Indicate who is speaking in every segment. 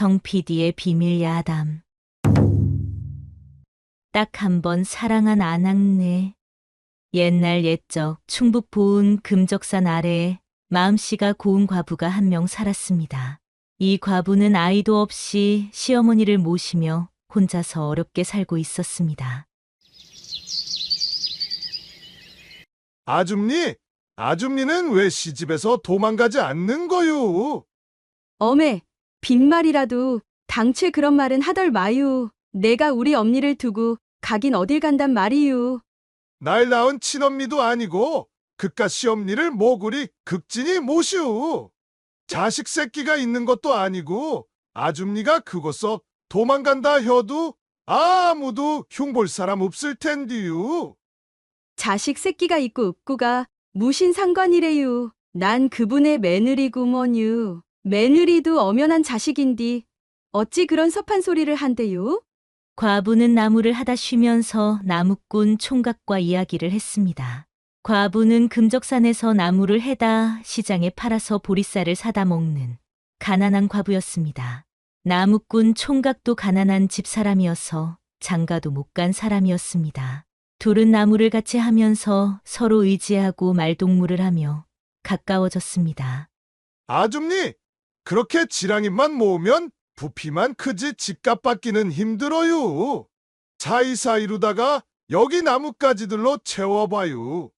Speaker 1: 정 PD의 비밀 야담. 딱 한 번 사랑한 아낙네. 옛날 옛적 충북 보은 금적산 아래에 마음씨가 고운 과부가 한 명 살았습니다. 이 과부는 아이도 없이 시어머니를 모시며 혼자서 어렵게 살고 있었습니다.
Speaker 2: 아줌니? 아줌니는 왜 시집에서 도망가지 않는 거요?
Speaker 3: 어메, 빈말이라도 당최 그런 말은 하덜 마유. 내가 우리 엄니를 두고 가긴 어딜 간단 말이유.
Speaker 2: 날 낳은 친엄니도 아니고 그깟 시엄니를 모구리 극진히 모시오. 자식 새끼가 있는 것도 아니고 아줌니가 그곳서 도망간다 해도 아무도 흉볼 사람 없을 텐디요.
Speaker 3: 자식 새끼가 있고 없고가 무신 상관이래유. 난 그분의 며느리구먼유. 며느리도 엄연한 자식인디 어찌 그런 섭한 소리를 한대요?
Speaker 1: 과부는 나무를 하다 쉬면서 나무꾼 총각과 이야기를 했습니다. 과부는 금적산에서 나무를 해다 시장에 팔아서 보리쌀을 사다 먹는 가난한 과부였습니다. 나무꾼 총각도 가난한 집사람이어서 장가도 못 간 사람이었습니다. 둘은 나무를 같이 하면서 서로 의지하고 말동무를 하며 가까워졌습니다.
Speaker 2: 아줌니, 그렇게 지랑이만 모으면 부피만 크지 집값 받기는 힘들어요. 사이사 이루다가 여기 나뭇가지들로 채워봐요.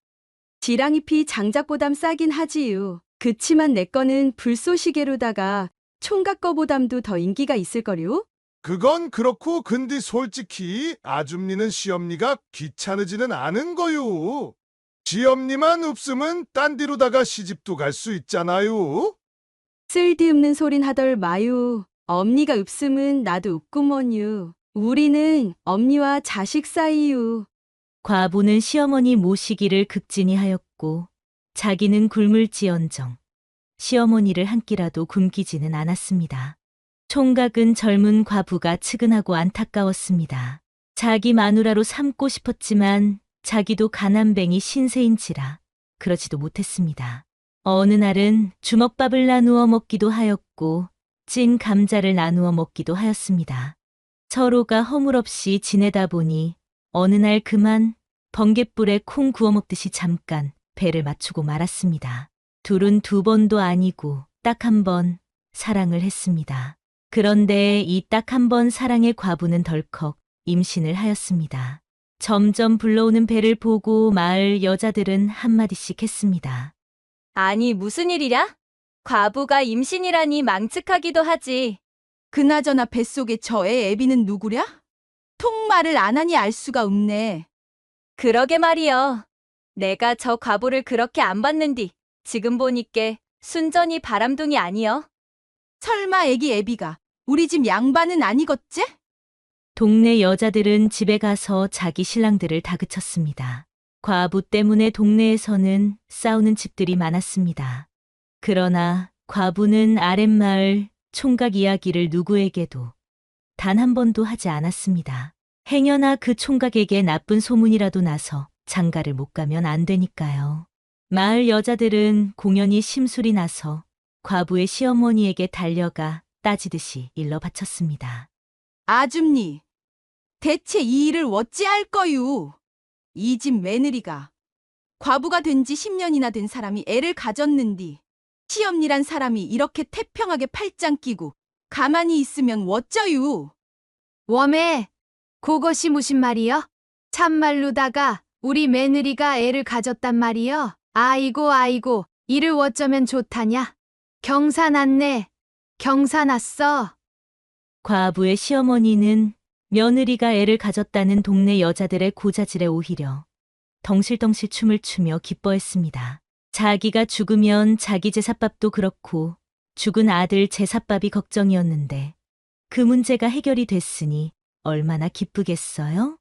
Speaker 3: 지랑잎이 장작보담 싸긴 하지요. 그치만 내 거는 불쏘시개로다가 총각 거보담도 더 인기가 있을거요?
Speaker 2: 그건 그렇고 근데 솔직히 아줌니는 시엄니가 귀찮으지는 않은 거요. 시엄니만 없으면 딴 데로다가 시집도 갈 수 있잖아요.
Speaker 3: 쓸데없는 소린 하덜 마유. 엄니가 없음은 나도 없구먼유. 우리는 엄니와 자식 사이유.
Speaker 1: 과부는 시어머니 모시기를 극진히 하였고 자기는 굶을지언정 시어머니를 한 끼라도 굶기지는 않았습니다. 총각은 젊은 과부가 측은하고 안타까웠습니다. 자기 마누라로 삼고 싶었지만 자기도 가난뱅이 신세인지라 그러지도 못했습니다. 어느 날은 주먹밥을 나누어 먹기도 하였고 찐 감자를 나누어 먹기도 하였습니다. 서로가 허물없이 지내다 보니 어느 날 그만 번갯불에 콩 구워 먹듯이 잠깐 배를 맞추고 말았습니다. 둘은 두 번도 아니고 딱 한 번 사랑을 했습니다. 그런데 이 딱 한 번 사랑의 과부는 덜컥 임신을 하였습니다. 점점 불러오는 배를 보고 마을 여자들은 한마디씩 했습니다.
Speaker 4: 아니, 무슨 일이랴? 과부가 임신이라니 망측하기도 하지.
Speaker 3: 그나저나 뱃속에 저 애 애비는 누구랴? 통말을 안 하니 알 수가 없네.
Speaker 4: 그러게 말이여. 내가 저 과부를 그렇게 안 봤는디 지금 보니께 순전히 바람둥이 아니여.
Speaker 3: 설마 애기 애비가 우리 집 양반은 아니겠지?
Speaker 1: 동네 여자들은 집에 가서 자기 신랑들을 다그쳤습니다. 과부 때문에 동네에서는 싸우는 집들이 많았습니다. 그러나 과부는 아랫마을 총각 이야기를 누구에게도 단 한 번도 하지 않았습니다. 행여나 그 총각에게 나쁜 소문이라도 나서 장가를 못 가면 안 되니까요. 마을 여자들은 공연히 심술이 나서 과부의 시어머니에게 달려가 따지듯이 일러 바쳤습니다.
Speaker 3: 아줌니, 대체 이 일을 어찌할 거유? 이 집 며느리가 과부가 된 지 10년이나 된 사람이 애를 가졌는디 시엄니란 사람이 이렇게 태평하게 팔짱 끼고 가만히 있으면 어쩌유?
Speaker 5: 웜에 그것이 무슨 말이여? 참말로다가 우리 며느리가 애를 가졌단 말이여? 아이고 이를 어쩌면 좋다냐? 경사났네. 경사났어.
Speaker 1: 과부의 시어머니는 며느리가 애를 가졌다는 동네 여자들의 고자질에 오히려 덩실덩실 춤을 추며 기뻐했습니다. 자기가 죽으면 자기 제삿밥도 그렇고 죽은 아들 제삿밥이 걱정이었는데 그 문제가 해결이 됐으니 얼마나 기쁘겠어요?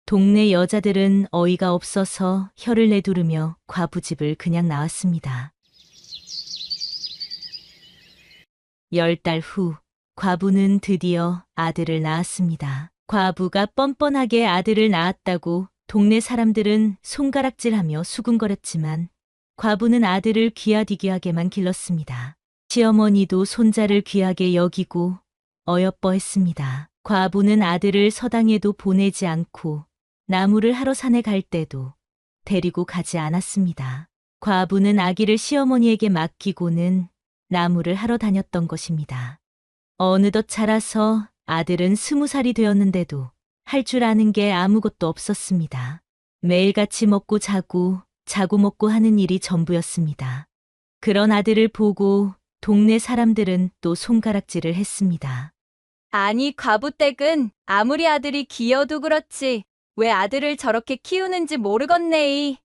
Speaker 1: 동네 여자들은 어이가 없어서 혀를 내두르며 과부집을 그냥 나왔습니다. 10달 후 과부는 드디어 아들을 낳았습니다. 과부가 뻔뻔하게 아들을 낳았다고 동네 사람들은 손가락질하며 수군거렸지만 과부는 아들을 귀하디귀하게만 길렀습니다. 시어머니도 손자를 귀하게 여기고 어여뻐했습니다. 과부는 아들을 서당에도 보내지 않고 나무를 하러 산에 갈 때도 데리고 가지 않았습니다. 과부는 아기를 시어머니에게 맡기고는 나무를 하러 다녔던 것입니다. 어느덧 자라서 아들은 20살이 되었는데도 할 줄 아는 게 아무것도 없었습니다. 매일같이 먹고 자고 먹고 하는 일이 전부였습니다. 그런 아들을 보고 동네 사람들은 또 손가락질을 했습니다.
Speaker 4: 아니, 과부댁은 아무리 아들이 귀여도 그렇지 왜 아들을 저렇게 키우는지 모르겠네이.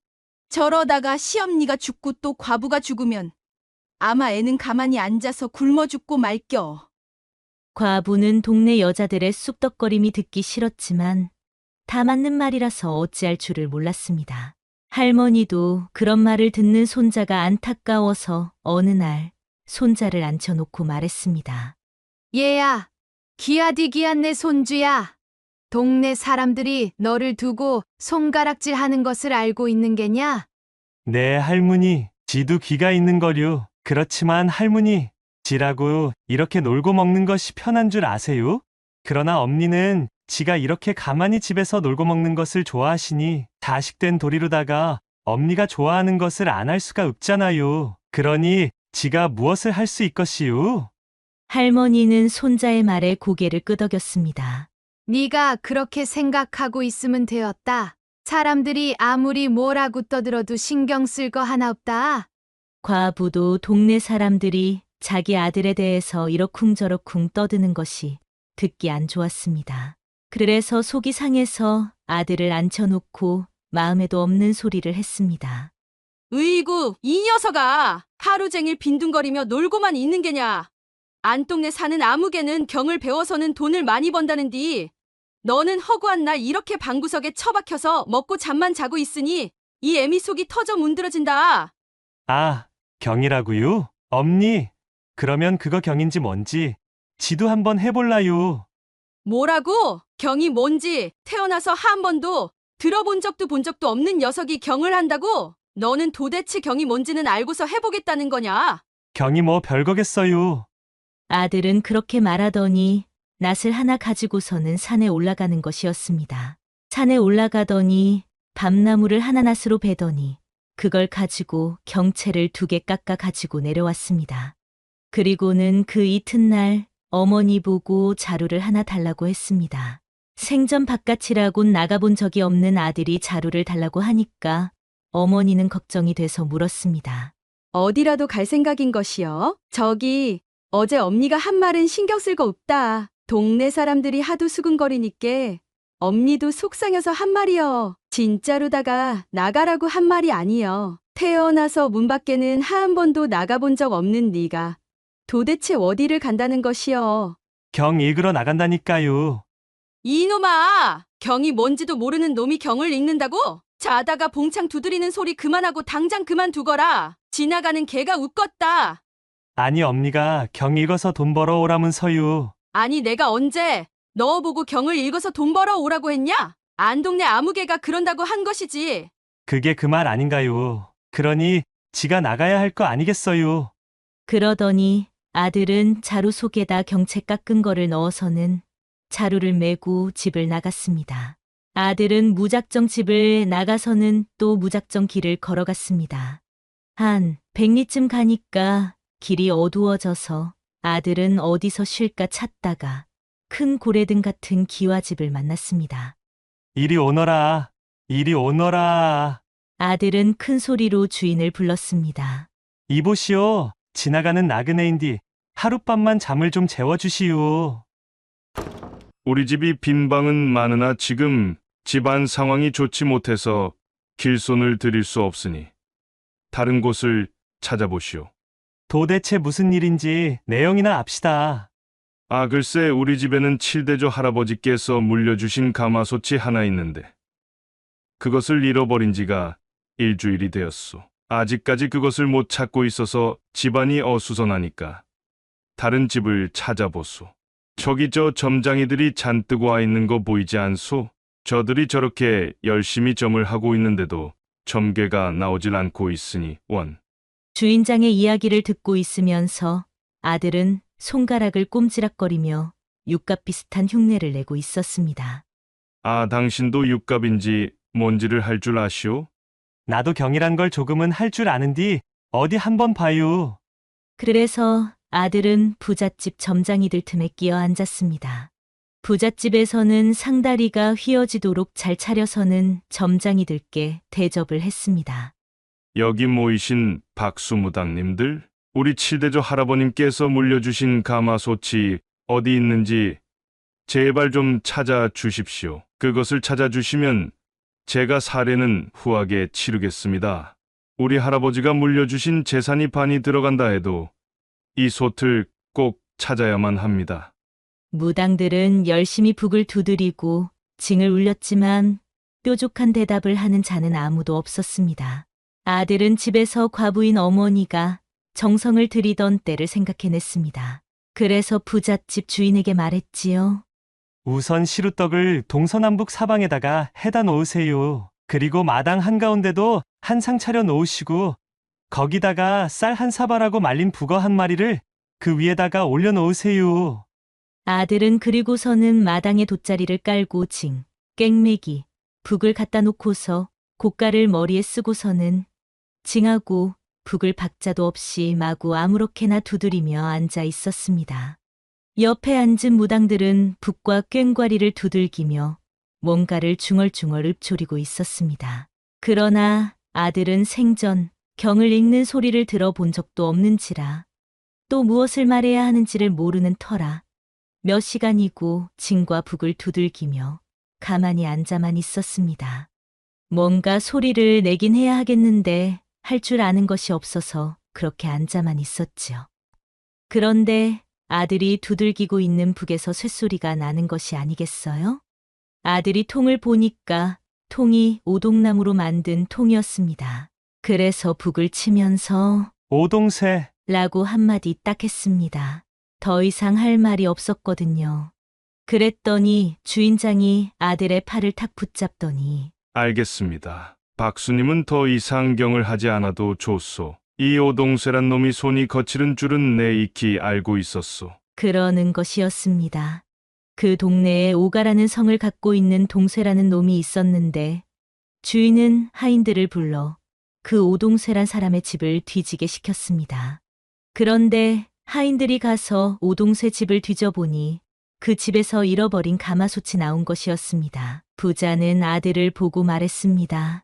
Speaker 3: 저러다가 시엄니가 죽고 또 과부가 죽으면 아마 애는 가만히 앉아서 굶어 죽고 말겨.
Speaker 1: 과부는 동네 여자들의 쑥덕거림이 듣기 싫었지만 다 맞는 말이라서 어찌할 줄을 몰랐습니다. 할머니도 그런 말을 듣는 손자가 안타까워서 어느 날 손자를 앉혀놓고 말했습니다.
Speaker 5: 얘야, 귀하디 귀한 내 손주야. 동네 사람들이 너를 두고 손가락질 하는 것을 알고 있는 게냐?
Speaker 6: 네, 할머니. 지도 귀가 있는 거류. 그렇지만 할머니, 지라고 이렇게 놀고 먹는 것이 편한 줄 아세요? 그러나 엄니는 지가 이렇게 가만히 집에서 놀고 먹는 것을 좋아하시니 자식된 도리로다가 엄니가 좋아하는 것을 안 할 수가 없잖아요. 그러니 지가 무엇을 할 수 있것이요?
Speaker 1: 할머니는 손자의 말에 고개를 끄덕였습니다.
Speaker 5: 네가 그렇게 생각하고 있으면 되었다. 사람들이 아무리 뭐라고 떠들어도 신경 쓸 거 하나 없다.
Speaker 1: 과부도 동네 사람들이 자기 아들에 대해서 이러쿵저러쿵 떠드는 것이 듣기 안 좋았습니다. 그래서 속이 상해서 아들을 앉혀놓고 마음에도 없는 소리를 했습니다.
Speaker 3: 으이구, 이 녀석아! 하루 종일 빈둥거리며 놀고만 있는 게냐? 안동네 사는 아무개는 경을 배워서는 돈을 많이 번다는디 너는 허구한 날 이렇게 방구석에 처박혀서 먹고 잠만 자고 있으니 이 애미 속이 터져 문드러진다.
Speaker 6: 아, 경이라고요? 엄니, 그러면 그거 경인지 뭔지 지도 한번 해볼라요.
Speaker 3: 뭐라고? 경이 뭔지 태어나서 한 번도 들어본 적도 본 적도 없는 녀석이 경을 한다고? 너는 도대체 경이 뭔지는 알고서 해보겠다는 거냐?
Speaker 6: 경이 뭐 별거겠어요.
Speaker 1: 아들은 그렇게 말하더니 낫을 하나 가지고서는 산에 올라가는 것이었습니다. 산에 올라가더니 밤나무를 하나 낫으로 베더니 그걸 가지고 경채를 2개 깎아 가지고 내려왔습니다. 그리고는 그 이튿날 어머니 보고 자루를 하나 달라고 했습니다. 생전 바깥이라곤 나가본 적이 없는 아들이 자루를 달라고 하니까 어머니는 걱정이 돼서 물었습니다.
Speaker 3: 어디라도 갈 생각인 것이여? 저기 어제 엄니가 한 말은 신경 쓸 거 없다. 동네 사람들이 하도 수근거리니께 엄니도 속상해서 한 말이여. 진짜로다가 나가라고 한 말이 아니여. 태어나서 문 밖에는 한 번도 나가본 적 없는 네가 도대체 어디를 간다는 것이여.
Speaker 6: 경 읽으러 나간다니까요.
Speaker 3: 이놈아! 경이 뭔지도 모르는 놈이 경을 읽는다고? 자다가 봉창 두드리는 소리 그만하고 당장 그만두거라. 지나가는 개가 웃겄다.
Speaker 6: 아니, 엄니가 경 읽어서 돈 벌어 오라면서요.
Speaker 3: 아니 내가 언제 너 보고 경을 읽어서 돈 벌어 오라고 했냐? 안동네 아무개가 그런다고 한 것이지.
Speaker 6: 그게 그 말 아닌가요? 그러니 지가 나가야 할 거 아니겠어요?
Speaker 1: 그러더니 아들은 자루 속에다 경채 깎은 거를 넣어서는 자루를 메고 집을 나갔습니다. 아들은 무작정 집을 나가서는 또 무작정 길을 걸어갔습니다. 한 100리쯤 가니까 길이 어두워져서 아들은 어디서 쉴까 찾다가 큰 고래등 같은 기와집을 만났습니다.
Speaker 6: 이리 오너라. 이리 오너라.
Speaker 1: 아들은 큰 소리로 주인을 불렀습니다.
Speaker 6: 이보시오. 지나가는 나그네인디 하룻밤만 잠을 좀 재워주시오.
Speaker 2: 우리 집이 빈 방은 많으나 지금 집안 상황이 좋지 못해서 길손을 드릴 수 없으니 다른 곳을 찾아보시오.
Speaker 6: 도대체 무슨 일인지 내용이나 압시다.
Speaker 2: 아, 글쎄 우리 집에는 칠대조 할아버지께서 물려주신 가마솥이 하나 있는데 그것을 잃어버린 지가 일주일이 되었소. 아직까지 그것을 못 찾고 있어서 집안이 어수선하니까 다른 집을 찾아보소. 저기 저 점장이들이 잔뜩 와 있는 거 보이지 않소? 저들이 저렇게 열심히 점을 하고 있는데도 점괘가 나오질 않고 있으니 원.
Speaker 1: 주인장의 이야기를 듣고 있으면서 아들은 손가락을 꼼지락거리며 육갑 비슷한 흉내를 내고 있었습니다.
Speaker 7: 아, 당신도 육갑인지 뭔지를 할 줄 아시오?
Speaker 6: 나도 경이란 걸 조금은 할 줄 아는디 어디 한번 봐요.
Speaker 1: 그래서 아들은 부잣집 점장이들 틈에 끼어 앉았습니다. 부잣집에서는 상다리가 휘어지도록 잘 차려서는 점장이들께 대접을 했습니다.
Speaker 7: 여기 모이신 박수무당님들, 우리 칠대조 할아버님께서 물려주신 가마솥이 어디 있는지 제발 좀 찾아주십시오. 그것을 찾아주시면 제가 사례는 후하게 치르겠습니다. 우리 할아버지가 물려주신 재산이 반이 들어간다 해도 이 솥을 꼭 찾아야만 합니다.
Speaker 1: 무당들은 열심히 북을 두드리고 징을 울렸지만 뾰족한 대답을 하는 자는 아무도 없었습니다. 아들은 집에서 과부인 어머니가 정성을 들이던 때를 생각해냈습니다. 그래서 부잣집 주인에게 말했지요.
Speaker 6: 우선 시루떡을 동서남북 사방에다가 해다 놓으세요. 그리고 마당 한가운데도 한 상 차려 놓으시고 거기다가 쌀 한 사발하고 말린 북어 한 마리를 그 위에다가 올려 놓으세요.
Speaker 1: 아들은 그리고서는 마당에 돗자리를 깔고 징, 깽매기, 북을 갖다 놓고서 고가를 머리에 쓰고서는 징하고 북을 박자도 없이 마구 아무렇게나 두드리며 앉아 있었습니다. 옆에 앉은 무당들은 북과 꽹과리를 두들기며 뭔가를 중얼중얼 읊조리고 있었습니다. 그러나 아들은 생전 경을 읽는 소리를 들어본 적도 없는지라 또 무엇을 말해야 하는지를 모르는 터라 몇 시간이고 징과 북을 두들기며 가만히 앉아만 있었습니다. 뭔가 소리를 내긴 해야 하겠는데 할 줄 아는 것이 없어서 그렇게 앉아만 있었지요. 그런데 아들이 두들기고 있는 북에서 쇳소리가 나는 것이 아니겠어요? 아들이 통을 보니까 통이 오동나무로 만든 통이었습니다. 그래서 북을 치면서
Speaker 6: 오동새,
Speaker 1: 라고 한마디 딱 했습니다. 더 이상 할 말이 없었거든요. 그랬더니 주인장이 아들의 팔을 탁 붙잡더니
Speaker 7: 알겠습니다. 박수님은 더 이상 경을 하지 않아도 좋소. 이 오동쇠란 놈이 손이 거칠은 줄은 내 익히 알고 있었소.
Speaker 1: 그러는 것이었습니다. 그 동네에 오가라는 성을 갖고 있는 동쇠라는 놈이 있었는데 주인은 하인들을 불러 그 오동쇠란 사람의 집을 뒤지게 시켰습니다. 그런데 하인들이 가서 오동쇠 집을 뒤져보니 그 집에서 잃어버린 가마솥이 나온 것이었습니다. 부자는 아들을 보고 말했습니다.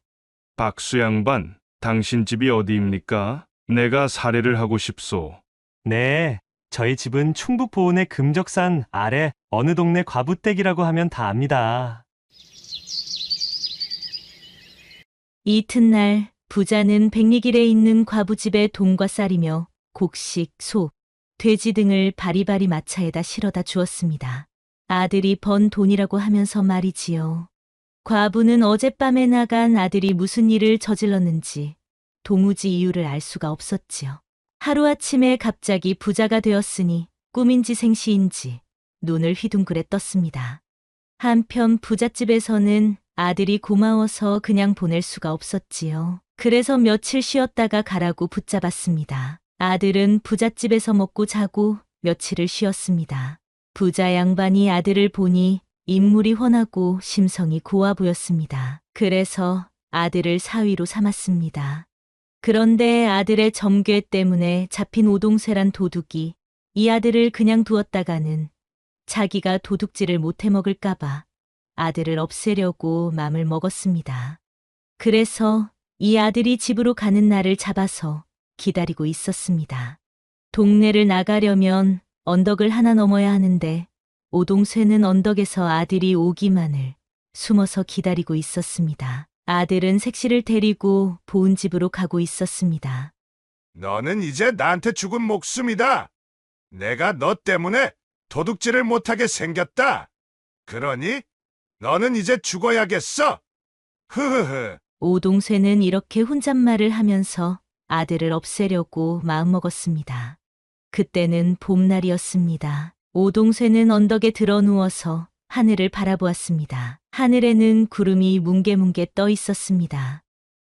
Speaker 7: 박수 양반, 당신 집이 어디입니까? 내가 사례를 하고 싶소.
Speaker 6: 네, 저희 집은 충북 보은의 금적산 아래 어느 동네 과부댁이라고 하면 다 압니다.
Speaker 1: 이튿날 부자는 백리길에 있는 과부집에 돈과 쌀이며 곡식, 소, 돼지 등을 바리바리 마차에다 실어다 주었습니다. 아들이 번 돈이라고 하면서 말이지요. 과부는 어젯밤에 나간 아들이 무슨 일을 저질렀는지 도무지 이유를 알 수가 없었지요. 하루아침에 갑자기 부자가 되었으니 꿈인지 생시인지 눈을 휘둥그레 떴습니다. 한편 부잣집에서는 아들이 고마워서 그냥 보낼 수가 없었지요. 그래서 며칠 쉬었다가 가라고 붙잡았습니다. 아들은 부잣집에서 먹고 자고 며칠을 쉬었습니다. 부자 양반이 아들을 보니 인물이 훤하고 심성이 고와 보였습니다. 그래서 아들을 사위로 삼았습니다. 그런데 아들의 점괘 때문에 잡힌 오동쇠란 도둑이 이 아들을 그냥 두었다가는 자기가 도둑질을 못해 먹을까봐 아들을 없애려고 맘을 먹었습니다. 그래서 이 아들이 집으로 가는 날을 잡아서 기다리고 있었습니다. 동네를 나가려면 언덕을 하나 넘어야 하는데 오동쇠는 언덕에서 아들이 오기만을 숨어서 기다리고 있었습니다. 아들은 색시를 데리고 보은 집으로 가고 있었습니다.
Speaker 2: 너는 이제 나한테 죽은 목숨이다. 내가 너 때문에 도둑질을 못하게 생겼다. 그러니 너는 이제 죽어야겠어. 흐흐흐.
Speaker 1: 오동쇠는 이렇게 혼잣말을 하면서 아들을 없애려고 마음먹었습니다. 그때는 봄날이었습니다. 오동쇠는 언덕에 들어 누워서 하늘을 바라보았습니다. 하늘에는 구름이 뭉게뭉게 떠 있었습니다.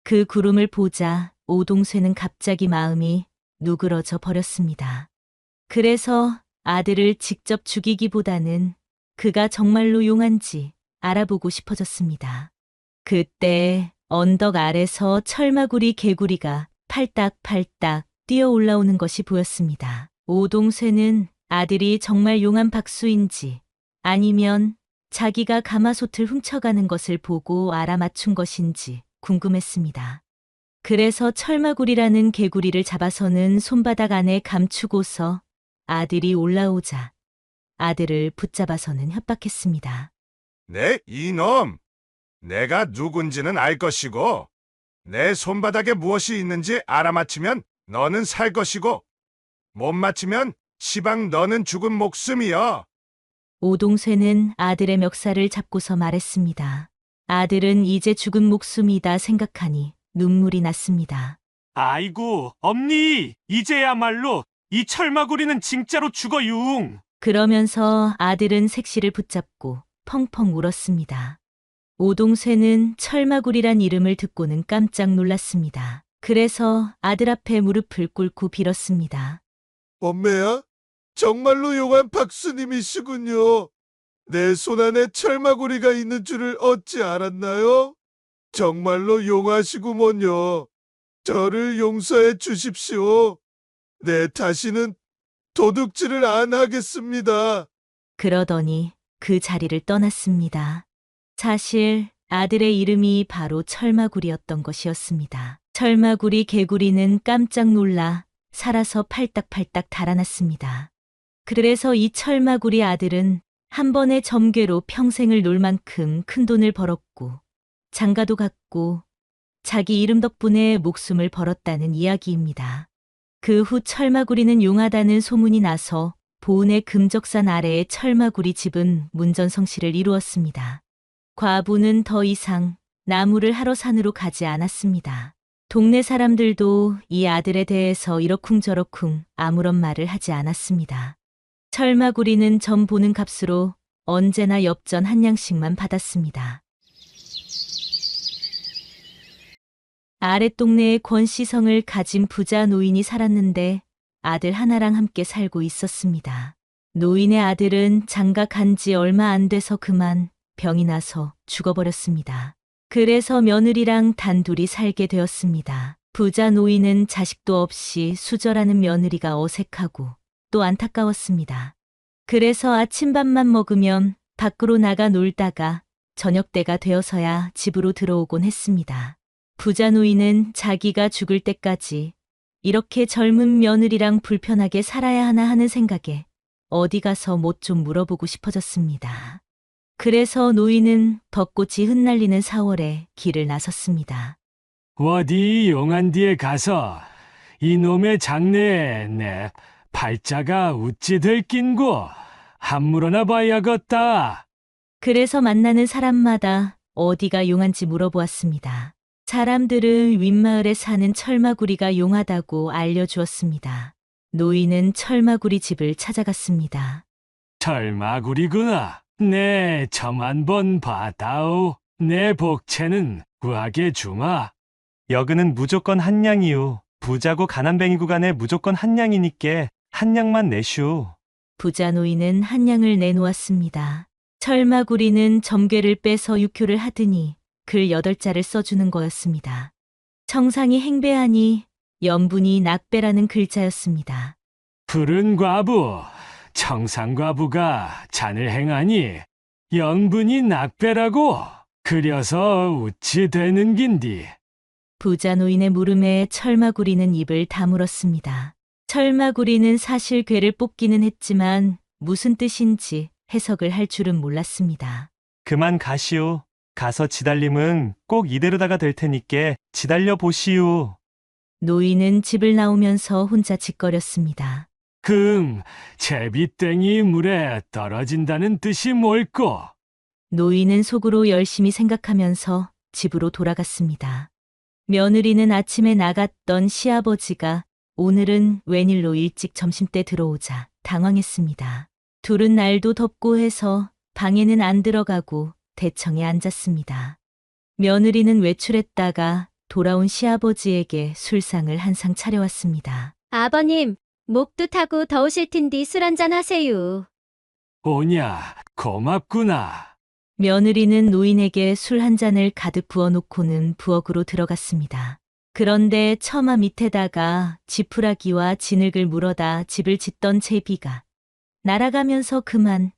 Speaker 1: 그 구름을 보자 오동쇠는 갑자기 마음이 누그러져 버렸습니다. 그래서 아들을 직접 죽이기보다는 그가 정말로 용한지 알아보고 싶어졌습니다. 그때 언덕 아래서 철마구리 개구리가 팔딱팔딱 뛰어 올라오는 것이 보였습니다. 오동쇠는 아들이 정말 용한 박수인지 아니면 자기가 가마솥을 훔쳐가는 것을 보고 알아맞춘 것인지 궁금했습니다. 그래서 철마구리라는 개구리를 잡아서는 손바닥 안에 감추고서 아들이 올라오자 아들을 붙잡아서는 협박했습니다.
Speaker 2: 네, 이놈! 내가 누군지는 알 것이고, 내 손바닥에 무엇이 있는지 알아맞히면 너는 살 것이고, 못 맞히면 시방 너는 죽은 목숨이여.
Speaker 1: 오동쇠는 아들의 멱살을 잡고서 말했습니다. 아들은 이제 죽은 목숨이다 생각하니 눈물이 났습니다.
Speaker 6: 아이고, 엄니, 이제야말로 이 철마구리는 진짜로 죽어융.
Speaker 1: 그러면서 아들은 색시를 붙잡고 펑펑 울었습니다. 오동쇠는 철마구리란 이름을 듣고는 깜짝 놀랐습니다. 그래서 아들 앞에 무릎을 꿇고 빌었습니다.
Speaker 2: 엄매야, 정말로 용한 박수님이시군요. 내 손 안에 철마구리가 있는 줄을 어찌 알았나요? 정말로 용하시구먼요. 저를 용서해 주십시오. 내 다시는 도둑질을 안 하겠습니다.
Speaker 1: 그러더니 그 자리를 떠났습니다. 사실 아들의 이름이 바로 철마구리였던 것이었습니다. 철마구리 개구리는 깜짝 놀라 살아서 팔딱팔딱 달아났습니다. 그래서 이 철마구리 아들은 한 번의 점괘로 평생을 놀 만큼 큰 돈을 벌었고 장가도 갔고 자기 이름 덕분에 목숨을 벌었다는 이야기입니다. 그 후 철마구리는 용하다는 소문이 나서 보은의 금적산 아래의 철마구리 집은 문전성시를 이루었습니다. 과부는 더 이상 나무를 하러 산으로 가지 않았습니다. 동네 사람들도 이 아들에 대해서 이러쿵저러쿵 아무런 말을 하지 않았습니다. 철마구리는 점 보는 값으로 언제나 엽전 한 양씩만 받았습니다. 아랫동네에 권시성을 가진 부자 노인이 살았는데 아들 하나랑 함께 살고 있었습니다. 노인의 아들은 장가 간 지 얼마 안 돼서 그만 병이 나서 죽어버렸습니다. 그래서 며느리랑 단둘이 살게 되었습니다. 부자 노인은 자식도 없이 수절하는 며느리가 어색하고 또 안타까웠습니다. 그래서 아침밥만 먹으면 밖으로 나가 놀다가 저녁 때가 되어서야 집으로 들어오곤 했습니다. 부자 노인은 자기가 죽을 때까지 이렇게 젊은 며느리랑 불편하게 살아야 하나 하는 생각에 어디 가서 못 좀 물어보고 싶어졌습니다. 그래서 노인은 벚꽃이 흩날리는 4월에 길을 나섰습니다.
Speaker 8: 어디 용한 뒤에 가서 이놈의 장래에 내 팔자가 우찌 들낀고 한물어나 봐야겠다.
Speaker 1: 그래서 만나는 사람마다 어디가 용한지 물어보았습니다. 사람들은 윗마을에 사는 철마구리가 용하다고 알려주었습니다. 노인은 철마구리 집을 찾아갔습니다.
Speaker 8: 철마구리구나. 내 점 한번 봐다오. 내 복채는 구하게 주마.
Speaker 6: 여그는 무조건 한 양이요. 부자고 가난뱅이구 간에 무조건 한 양이니께 한 양만 내슈.
Speaker 1: 부자 노인은 한 양을 내놓았습니다. 철마구리는 점괘를 빼서 유표를 하더니 글 8자를 써주는 거였습니다. 청상이 행배하니 연분이 낙배라는 글자였습니다.
Speaker 8: 푸른 과부, 청상과부가 잔을 행하니 영분이 낙배라고 그려서 우찌 되는 긴디.
Speaker 1: 부자 노인의 물음에 철마구리는 입을 다물었습니다. 철마구리는 사실 괴를 뽑기는 했지만 무슨 뜻인지 해석을 할 줄은 몰랐습니다.
Speaker 6: 그만 가시오. 가서 지달림은 꼭 이대로다가 될 테니께 지달려 보시오.
Speaker 1: 노인은 집을 나오면서 혼자 짓거렸습니다.
Speaker 8: 제비땡이 물에 떨어진다는 뜻이 뭘꼬?
Speaker 1: 노인은 속으로 열심히 생각하면서 집으로 돌아갔습니다. 며느리는 아침에 나갔던 시아버지가 오늘은 웬일로 일찍 점심때 들어오자 당황했습니다. 둘은 날도 덥고 해서 방에는 안 들어가고 대청에 앉았습니다. 며느리는 외출했다가 돌아온 시아버지에게 술상을 한 상 차려왔습니다.
Speaker 4: 아버님, 목도 타고 더우실 텐디 술 한잔 하세요.
Speaker 8: 오냐, 고맙구나.
Speaker 1: 며느리는 노인에게 술 한 잔을 가득 부어놓고는 부엌으로 들어갔습니다. 그런데 처마 밑에다가 지푸라기와 진흙을 물어다 집을 짓던 제비가 날아가면서 그만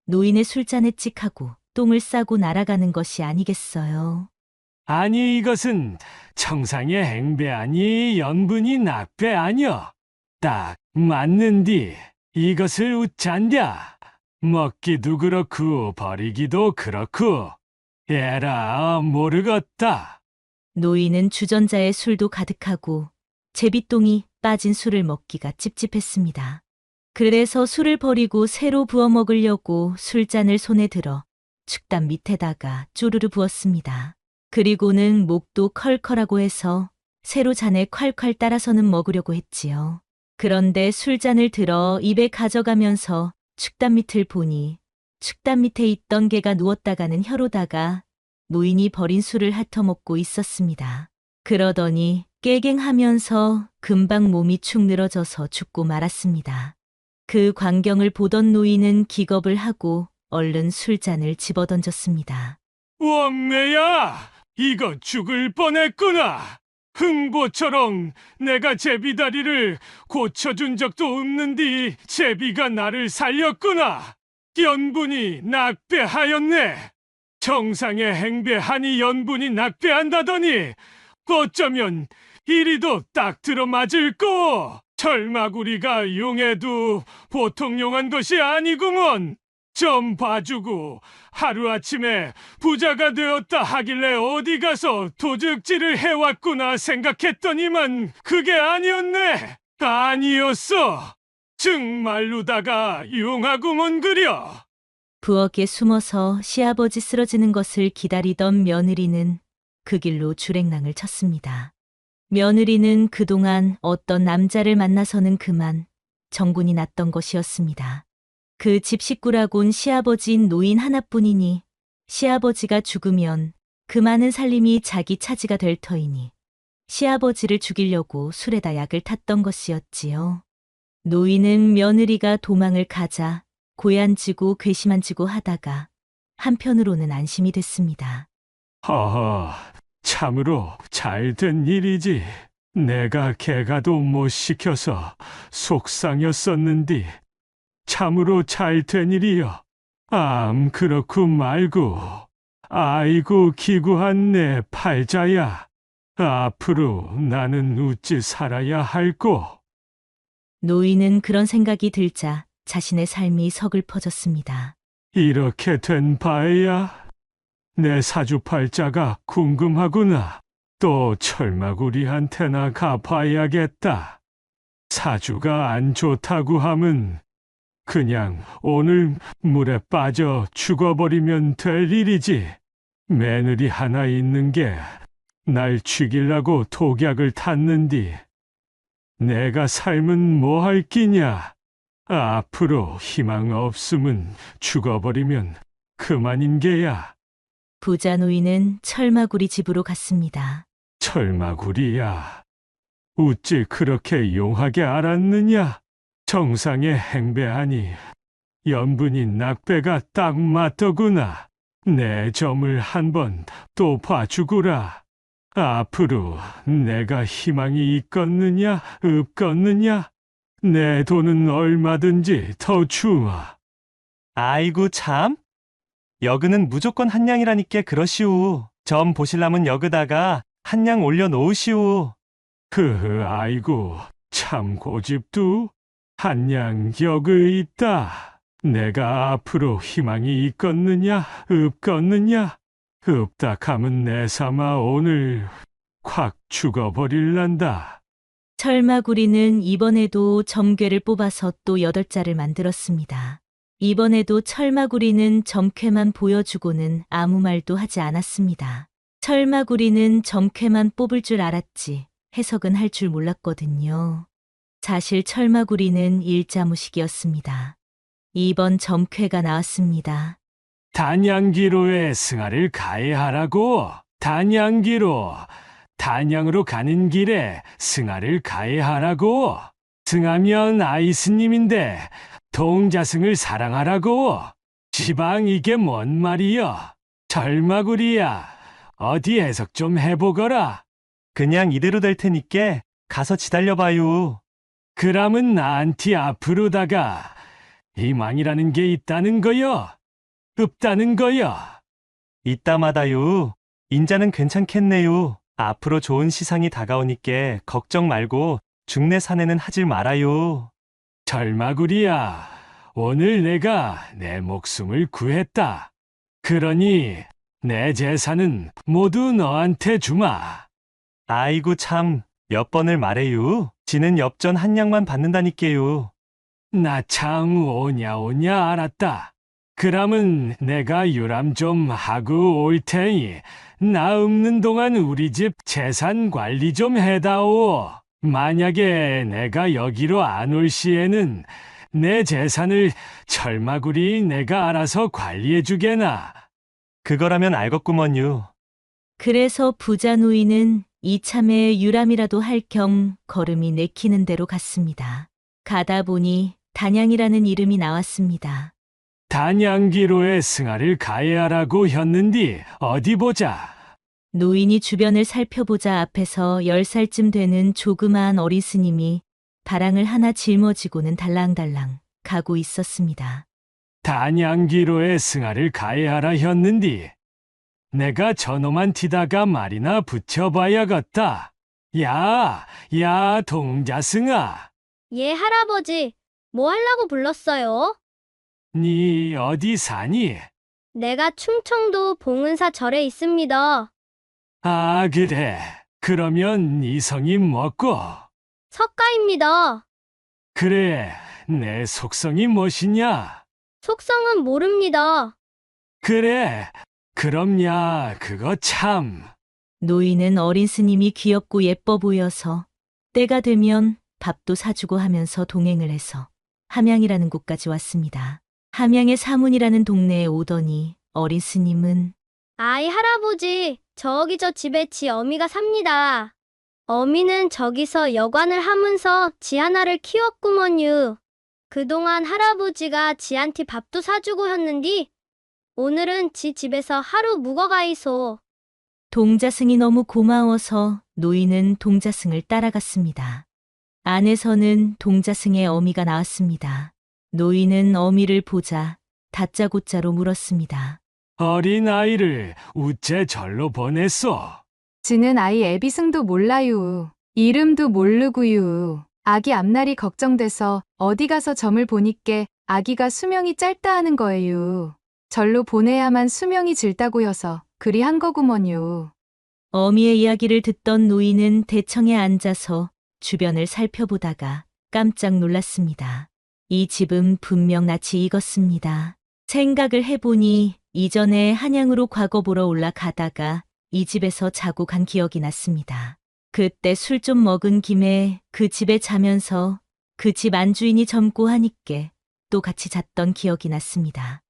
Speaker 1: 노인의 술잔에 찍하고 똥을 싸고 날아가는 것이 아니겠어요.
Speaker 8: 아니 이것은 청상의 행배 아니 연분이 낙배 아니여. 딱 맞는디. 이것을 웃잔랴. 먹기도 그렇고 버리기도 그렇고. 에라 모르겠다.
Speaker 1: 노인은 주전자에 술도 가득하고 제비똥이 빠진 술을 먹기가 찝찝했습니다. 그래서 술을 버리고 새로 부어 먹으려고 술잔을 손에 들어 축담 밑에다가 쪼르르 부었습니다. 그리고는 목도 컬컬하고 해서 새로 잔에 콸콸 따라서는 먹으려고 했지요. 그런데 술잔을 들어 입에 가져가면서 축담 밑을 보니 축담 밑에 있던 개가 누웠다가는 혀로다가 노인이 버린 술을 핥아먹고 있었습니다. 그러더니 깨갱하면서 금방 몸이 축 늘어져서 죽고 말았습니다. 그 광경을 보던 노인은 기겁을 하고 얼른 술잔을 집어던졌습니다.
Speaker 8: 원매야, 이거 죽을 뻔했구나. 흥보처럼 내가 제비다리를 고쳐준 적도 없는디 제비가 나를 살렸구나. 연분이 낙배하였네. 정상의 행배하니 연분이 낙배한다더니 어쩌면 이리도 딱 들어맞을 거. 철마구리가 용해도 보통 용한 것이 아니구먼. 좀 봐주고 하루아침에 부자가 되었다 하길래 어디 가서 도둑질을 해왔구나 생각했더니만 그게 아니었네. 아니었어. 정말로다가 용하구먼 그려.
Speaker 1: 부엌에 숨어서 시아버지 쓰러지는 것을 기다리던 며느리는 그 길로 주랭랑을 쳤습니다. 며느리는 그동안 어떤 남자를 만나서는 그만 정군이 났던 것이었습니다. 그 집 식구라곤 시아버지인 노인 하나뿐이니 시아버지가 죽으면 그 많은 살림이 자기 차지가 될 터이니 시아버지를 죽이려고 술에다 약을 탔던 것이었지요. 노인은 며느리가 도망을 가자 고얀지고 괘씸한지고 하다가 한편으로는 안심이 됐습니다.
Speaker 8: 허허, 참으로 잘된 일이지. 내가 개가도 못 시켜서 속상했었는디 참으로 잘된 일이여. 그렇고 말고. 아이고 기구한 내 팔자야. 앞으로 나는 어찌 살아야 할꼬.
Speaker 1: 노인은 그런 생각이 들자 자신의 삶이 서글퍼졌습니다.
Speaker 8: 이렇게 된 바에야 내 사주팔자가 궁금하구나. 또 철마구리한테나 갚아야겠다. 사주가 안 좋다고 함은 그냥 오늘 물에 빠져 죽어버리면 될 일이지. 며느리 하나 있는 게 날 죽이려고 독약을 탔는디 내가 살면 뭐 할 끼냐. 앞으로 희망 없음은 죽어버리면 그만인 게야.
Speaker 1: 부자 노인은 철마구리 집으로 갔습니다.
Speaker 8: 철마구리야, 어찌 그렇게 용하게 알았느냐? 정상의 행배하니 연분이 낙배가 딱 맞더구나. 내 점을 한번 또 봐주구라. 앞으로 내가 희망이 있겠느냐 없겠느냐? 내 돈은 얼마든지 더 주마.
Speaker 6: 아이고 참. 여그는 무조건 한 냥이라니께 그러시오. 점 보실라면 여그다가 한 냥 올려 놓으시오.
Speaker 8: 아이고 참 고집도 한 냥 여그 있다. 내가 앞으로 희망이 있겠느냐 없겠느냐? 없다 하면 내 삼아 오늘 확 죽어버릴란다.
Speaker 1: 철마구리는 이번에도 점괘를 뽑아서 또 8자를 만들었습니다. 이번에도 철마구리는 점괘만 보여주고는 아무 말도 하지 않았습니다. 철마구리는 점괘만 뽑을 줄 알았지 해석은 할 줄 몰랐거든요. 사실 철마구리는 일자무식이었습니다. 이번 점괘가 나왔습니다.
Speaker 8: 단양기로에 승하를 가해하라고. 단양으로 가는 길에 승하를 가해하라고. 승하면 아이스님인데 동자승을 사랑하라고. 지방 이게 뭔 말이여? 절마구리야. 어디 해석 좀 해보거라.
Speaker 6: 그냥 이대로 될 테니께 가서 지달려봐요.
Speaker 8: 그람은 나한테 앞으로다가 희망이라는 게 있다는 거여? 없다는 거여?
Speaker 6: 이따마다요. 인자는 괜찮겠네요. 앞으로 좋은 시상이 다가오니께 걱정 말고 중내 사내는 하질 말아요.
Speaker 8: 절마구리야. 오늘 내가 내 목숨을 구했다. 그러니 내 재산은 모두 너한테 주마.
Speaker 6: 아이고 참, 몇 번을 말해요. 지는 엽전 한 양만 받는다니께요.
Speaker 8: 나 참 오냐 알았다. 그람은 내가 유람 좀 하고 올 테니 나 없는 동안 우리 집 재산 관리 좀 해다오. 만약에 내가 여기로 안 올 시에는 내 재산을 철마구리 내가 알아서 관리해 주게나.
Speaker 6: 그거라면 알겠구먼요.
Speaker 1: 그래서 부자 노인은 이참에 유람이라도 할 겸 걸음이 내키는 대로 갔습니다. 가다 보니 단양이라는 이름이 나왔습니다.
Speaker 8: 단양기로에 승하를 가해하라고 했는디 어디 보자.
Speaker 1: 노인이 주변을 살펴보자 앞에서 10살쯤 되는 조그마한 어린 스님이 바랑을 하나 짊어지고는 달랑달랑 가고 있었습니다.
Speaker 8: 단양기로에 승하를 가해하라 했는디 내가 저놈한 티다가 말이나 붙여봐야겠다. 야, 동자승아.
Speaker 9: 예, 할아버지. 뭐 하려고 불렀어요?
Speaker 8: 니 어디 사니?
Speaker 9: 내가 충청도 봉은사 절에 있습니다.
Speaker 8: 아, 그래. 그러면 이 성이 뭐고?
Speaker 9: 석가입니다.
Speaker 8: 그래, 내 속성이 무엇이냐?
Speaker 9: 속성은 모릅니다.
Speaker 8: 그래, 그럼 야, 그거 참.
Speaker 1: 노인은 어린 스님이 귀엽고 예뻐 보여서 때가 되면 밥도 사주고 하면서 동행을 해서 함양이라는 곳까지 왔습니다. 함양의 사문이라는 동네에 오더니 어린 스님은
Speaker 9: 아이, 할아버지. 저기 저 집에 지 어미가 삽니다. 어미는 저기서 여관을 하면서 지 하나를 키웠구먼유. 그동안 할아버지가 지한테 밥도 사주고 했는디 오늘은 지 집에서 하루 묵어가이소.
Speaker 1: 동자승이 너무 고마워서 노인은 동자승을 따라갔습니다. 안에서는 동자승의 어미가 나왔습니다. 노인은 어미를 보자 다짜고짜로 물었습니다.
Speaker 8: 어린 아이를 우째 절로 보냈소?
Speaker 5: 지는 아이 애비승도 몰라요. 이름도 모르고요. 아기 앞날이 걱정돼서 어디 가서 점을 보니께 아기가 수명이 짧다 하는 거예요. 절로 보내야만 수명이 질다고여서 그리 한 거구먼요.
Speaker 1: 어미의 이야기를 듣던 노인은 대청에 앉아서 주변을 살펴보다가 깜짝 놀랐습니다. 이 집은 분명 낯이 익었습니다. 생각을 해보니 이전에 한양으로 과거 보러 올라가다가 이 집에서 자고 간 기억이 났습니다. 그때 술 좀 먹은 김에 그 집에 자면서 그 집 안주인이 젊고 하니께 또 같이 잤던 기억이 났습니다.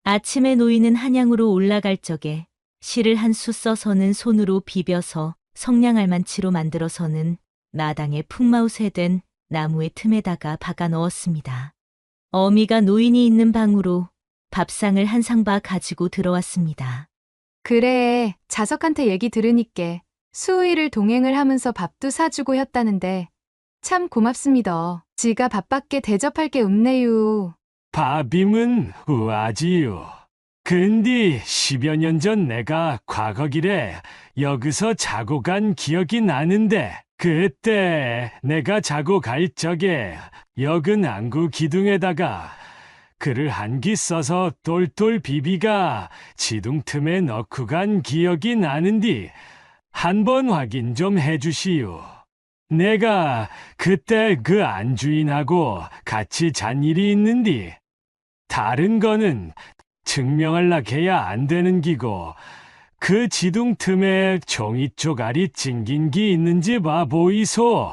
Speaker 1: 아침에 노인은 한양으로 올라갈 적에 실을 한 수 써서는 손으로 비벼서 성냥알만치로 만들어서는 나당에 푹마우쇠된 나무의 틈에다가 박아 넣었습니다. 어미가 노인이 있는 방으로 밥상을 한 상바 가지고 들어왔습니다.
Speaker 5: 그래, 자석한테 얘기 들으니께 수의를 동행을 하면서 밥도 사주고 했다는데 참 고맙습니다. 지가 밥밖에 대접할 게 없네요.
Speaker 8: 밥임은 우아지요. 근디 10여 년 전 내가 과거길에 여기서 자고 간 기억이 나는데 그때 내가 자고 갈 적에 역은 안구 기둥에다가 글을 한기 써서 똘똘 비비가 지둥 틈에 넣고 간 기억이 나는디 한번 확인 좀 해주시오. 내가 그때 그 안주인하고 같이 잔 일이 있는디 다른 거는 증명할라 해야 안 되는 기고 그 지둥 틈에 종이 쪼가리 찡긴 기 있는지 봐 보이소.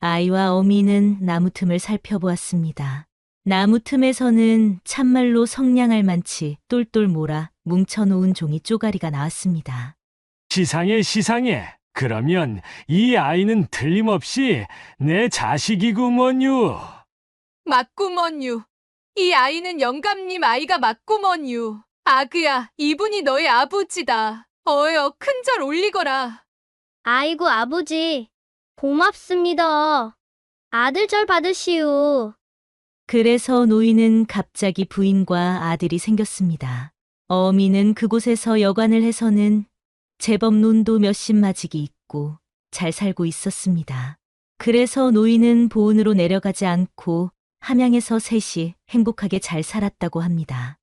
Speaker 1: 아이와 어미는 나무 틈을 살펴보았습니다. 나무 틈에서는 참말로 성냥알만치 똘똘 몰아 뭉쳐놓은 종이 쪼가리가 나왔습니다.
Speaker 8: 시상해. 그러면 이 아이는 틀림없이 내 자식이구먼요.
Speaker 5: 맞구먼유. 이 아이는 영감님 아이가 맞구먼유. 아그야, 이분이 너의 아버지다. 어여, 큰절 올리거라.
Speaker 9: 아이고, 아버지. 고맙습니다. 아들절 받으시오.
Speaker 1: 그래서 노인은 갑자기 부인과 아들이 생겼습니다. 어미는 그곳에서 여관을 해서는 제법 논도 몇십 마직이 있고 잘 살고 있었습니다. 그래서 노인은 보은으로 내려가지 않고 함양에서 셋이 행복하게 잘 살았다고 합니다.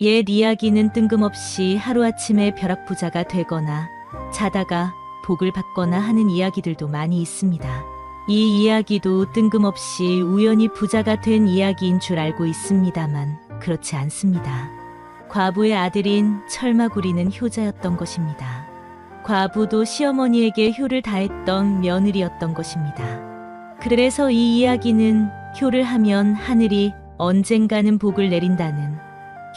Speaker 1: 옛 이야기는 뜬금없이 하루아침에 벼락부자가 되거나 자다가 복을 받거나 하는 이야기들도 많이 있습니다. 이 이야기도 뜬금없이 우연히 부자가 된 이야기인 줄 알고 있습니다만 그렇지 않습니다. 과부의 아들인 철마구리는 효자였던 것입니다. 과부도 시어머니에게 효를 다했던 며느리였던 것입니다. 그래서 이 이야기는 효를 하면 하늘이 언젠가는 복을 내린다는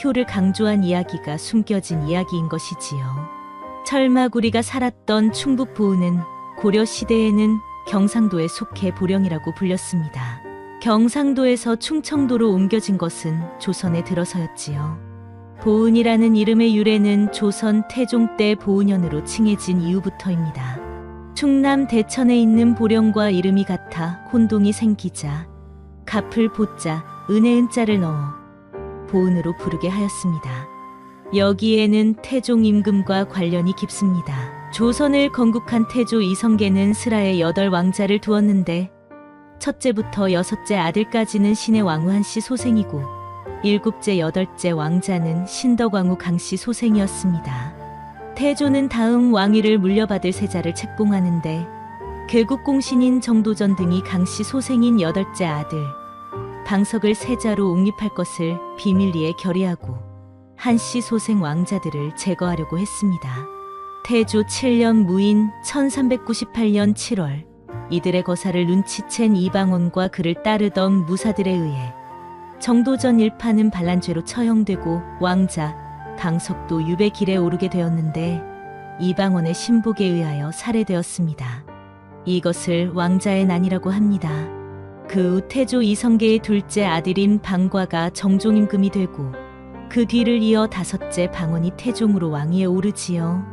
Speaker 1: 효를 강조한 이야기가 숨겨진 이야기인 것이지요. 철마구리가 살았던 충북 보은은 고려시대에는 경상도에 속해 보령이라고 불렸습니다. 경상도에서 충청도로 옮겨진 것은 조선에 들어서였지요. 보은이라는 이름의 유래는 조선 태종 때 보은현으로 칭해진 이후부터입니다. 충남 대천에 있는 보령과 이름이 같아 혼동이 생기자 갚을 보자 은혜은자를 넣어 보은으로 부르게 하였습니다. 여기에는 태종 임금과 관련이 깊습니다. 조선을 건국한 태조 이성계는 스라에 8왕자를 두었는데 첫째부터 6째 아들까지는 신의 왕후 한씨 소생이고 7째, 8째 왕자는 신덕왕후 강씨 소생이었습니다. 태조는 다음 왕위를 물려받을 세자를 책봉하는데 개국공신인 정도전 등이 강씨 소생인 8째 아들 방석을 세자로 옹립할 것을 비밀리에 결의하고 한씨 소생 왕자들을 제거하려고 했습니다. 태조 7년 무인 1398년 7월 이들의 거사를 눈치챈 이방원과 그를 따르던 무사들에 의해 정도전 일파는 반란죄로 처형되고 왕자 방석도 유배 길에 오르게 되었는데 이방원의 신복에 의하여 살해되었습니다. 이것을 왕자의 난이라고 합니다. 그 후 태조 이성계의 둘째 아들인 방과가 정종임금이 되고 그 뒤를 이어 5째 방원이 태종으로 왕위에 오르지요.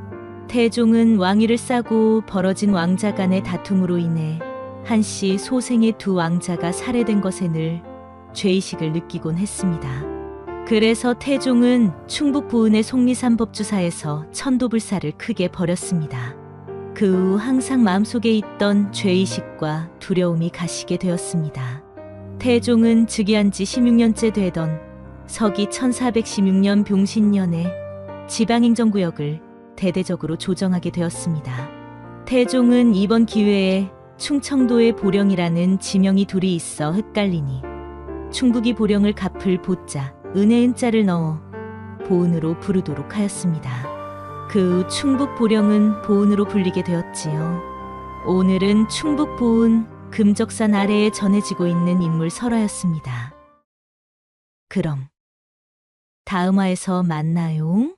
Speaker 1: 태종은 왕위를 싸고 벌어진 왕자 간의 다툼으로 인해 한씨 소생의 2 왕자가 살해된 것에 늘 죄의식을 느끼곤 했습니다. 그래서 태종은 충북 보은의 속리산 법주사에서 천도불사를 크게 벌였습니다. 그 후 항상 마음속에 있던 죄의식과 두려움이 가시게 되었습니다. 태종은 즉위한 지 16년째 되던 서기 1416년 병신년에 지방행정구역을 대대적으로 조정하게 되었습니다. 태종은 이번 기회에 충청도에 보령이라는 지명이 둘이 있어 헷갈리니 충북이 보령을 갚을 보자 은혜은자를 넣어 보은으로 부르도록 하였습니다. 그 후 충북 보령은 보은으로 불리게 되었지요. 오늘은 충북 보은 금적산 아래에 전해지고 있는 인물 설화였습니다. 그럼 다음 화에서 만나요.